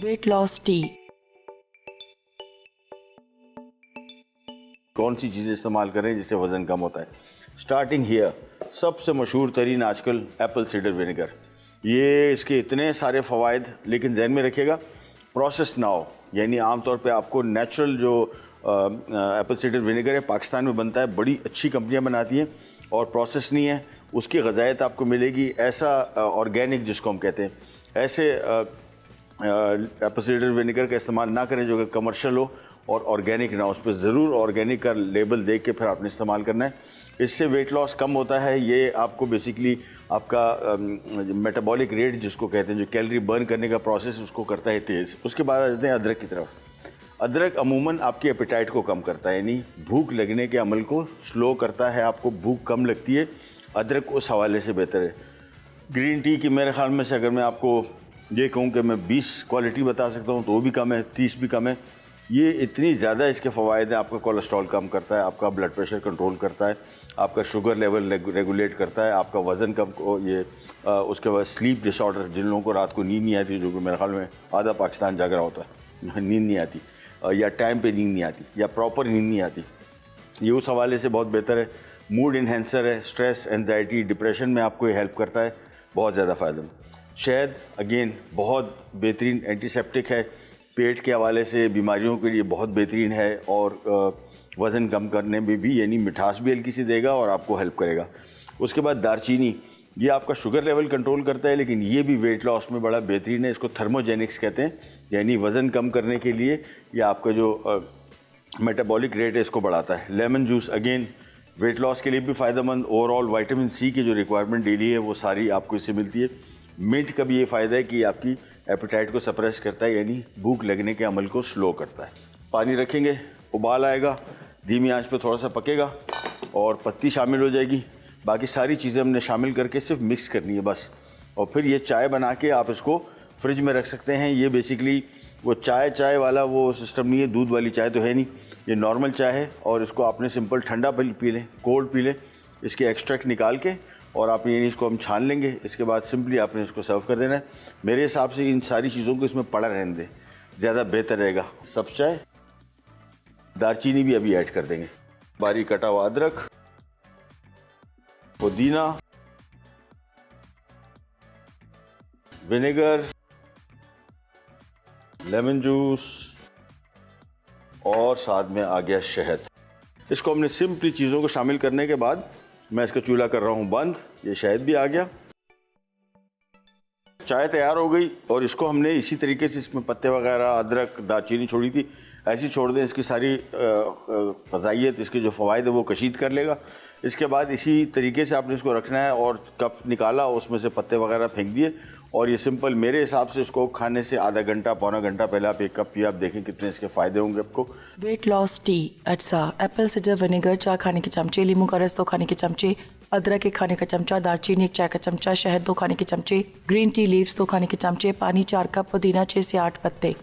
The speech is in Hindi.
Weight loss T. कौन सी चीज़ें इस्तेमाल करें जिससे वज़न कम होता है। स्टार्टिंग हियर, सबसे मशहूर तरीन आजकल एप्पल सीडर विनेगर। ये इसके इतने सारे फ़वाइद, लेकिन जहन में रखिएगा प्रोसेस ना हो, यानी आमतौर पे आपको नेचुरल जो एप्पल सीडर विनेगर है पाकिस्तान में बनता है, बड़ी अच्छी कंपनियां बनाती हैं और प्रोसेस नहीं है, उसकी ग़िज़ायत आपको मिलेगी ऐसा ऑर्गेनिक जिसको हम कहते हैं, ऐसे एप्पल सीडर विनेगर का इस्तेमाल ना करें जो कि कमर्शियल हो और ऑर्गेनिक ना हो। उस पर ज़रूर ऑर्गेनिक का लेबल देख के फिर आपने इस्तेमाल करना है। इससे वेट लॉस कम होता है। ये आपको बेसिकली आपका मेटाबॉलिक रेट जिसको कहते हैं, जो कैलोरी बर्न करने का प्रोसेस, उसको करता है तेज़। उसके बाद आ जाते हैं अदरक की तरफ। अदरक अमूमन आपकी एपेटाइट को कम करता है, यानी भूख लगने के अमल को स्लो करता है, आपको भूख कम लगती है। अदरक उस हवाले से बेहतर है। ग्रीन टी की मेरे ख्याल में से अगर मैं आपको ये कहूँ कि मैं 20 क्वालिटी बता सकता हूँ तो वो भी कम है, 30 भी कम है। ये इतनी ज़्यादा इसके फ़वाइद हैं। आपका कोलेस्ट्रॉल कम करता है, आपका ब्लड प्रेशर कंट्रोल करता है, आपका शुगर लेवल रेगुलेट करता है, आपका वज़न कम को उसके बाद स्लीप डिसऑर्डर, जिन लोगों को रात को नींद नहीं आती, जो कि मेरे ख्याल में आधा पाकिस्तान जाग रहा होता है, नींद नहीं आती या टाइम पे नींद नहीं आती या प्रॉपर नींद नहीं आती, ये उस हवाले से बहुत बेहतर है। मूड इन्हेंसर है, स्ट्रेस, एंजाइटी, डिप्रेशन में आपको ये हेल्प करता है, बहुत ज़्यादा फ़ायदेमंद। शहद अगेन बहुत बेहतरीन एंटीसेप्टिक है, पेट के हवाले से बीमारियों के लिए बहुत बेहतरीन है और वज़न कम करने में भी, यानी मिठास भी हल्की सी देगा और आपको हेल्प करेगा। उसके बाद दारचीनी, ये आपका शुगर लेवल कंट्रोल करता है, लेकिन ये भी वेट लॉस में बड़ा बेहतरीन है। इसको थर्मोजेनिक्स कहते हैं, यानी वज़न कम करने के लिए ये आपका जो मेटाबॉलिक रेट है इसको बढ़ाता है। Lemon juice again weight loss के लिए भी फ़ायदेमंद। ओवरऑल विटामिन सी की जो रिक्वायरमेंट डेली है वो सारी आपको इससे मिलती है। मिंट का भी ये फ़ायदा है कि आपकी एपेटाइट को सप्रेस करता है, यानी भूख लगने के अमल को स्लो करता है। पानी रखेंगे, उबाल आएगा, धीमी आंच पे थोड़ा सा पकेगा और पत्ती शामिल हो जाएगी। बाकी सारी चीज़ें हमने शामिल करके सिर्फ मिक्स करनी है बस। और फिर ये चाय बना के आप इसको फ्रिज में रख सकते हैं। ये बेसिकली वो चाय वाला वो सिस्टम नहीं है, दूध वाली चाय तो है नहीं, ये नॉर्मल चाय है और इसको आपने सिंपल ठंडा पी लें, कोल्ड पी लें। इसके एक्सट्रैक्ट निकाल के और आप ये इसको हम छान लेंगे। इसके बाद सिंपली आपने इसको सर्व कर देना है। मेरे हिसाब से इन सारी चीज़ों को इसमें पड़ा रहने दें, ज़्यादा बेहतर रहेगा। सब चाय, दालचीनी भी अभी ऐड कर देंगे, बारीक कटा हुआ अदरक, पुदीना, विनेगर, लेमन जूस और साथ में आ गया शहद। इसको हमने सिंपली चीज़ों को शामिल करने के बाद मैं इसका चूल्हा कर रहा हूँ बंद। ये शहद भी आ गया, चाय तैयार हो गई और इसको हमने इसी तरीके से इसमें पत्ते वगैरह, अदरक, दालचीनी छोड़ी थी, ऐसी छोड़ दें। इसकी सारी ग़िज़ाइयत, इसके जो फ़वाइद है वो कशीद कर लेगा। इसके बाद इसी तरीके से आपने इसको रखना है और कप निकाला, उसमें से पत्ते वगैरह फेंक दिए और ये सिंपल मेरे हिसाब से इसको खाने से आधा घंटा पौना घंटा पहले आप एक कप पिए, आप देखें कितने इसके फ़ायदे होंगे आपको। वेट लॉस टी अज्जा, एप्पल सीडर विनेगर 4 खाने के चमचे, नींबू का रस 2 खाने के चमचे, अदरक 1 खाने का चमचा, दालचीनी 1 चाय का चमचा, शहद 2 खाने के चमचे, ग्रीन टी लीव्स 2 खाने के चमचे, पानी 4 कप, पुदीना 6 से 8 पत्ते।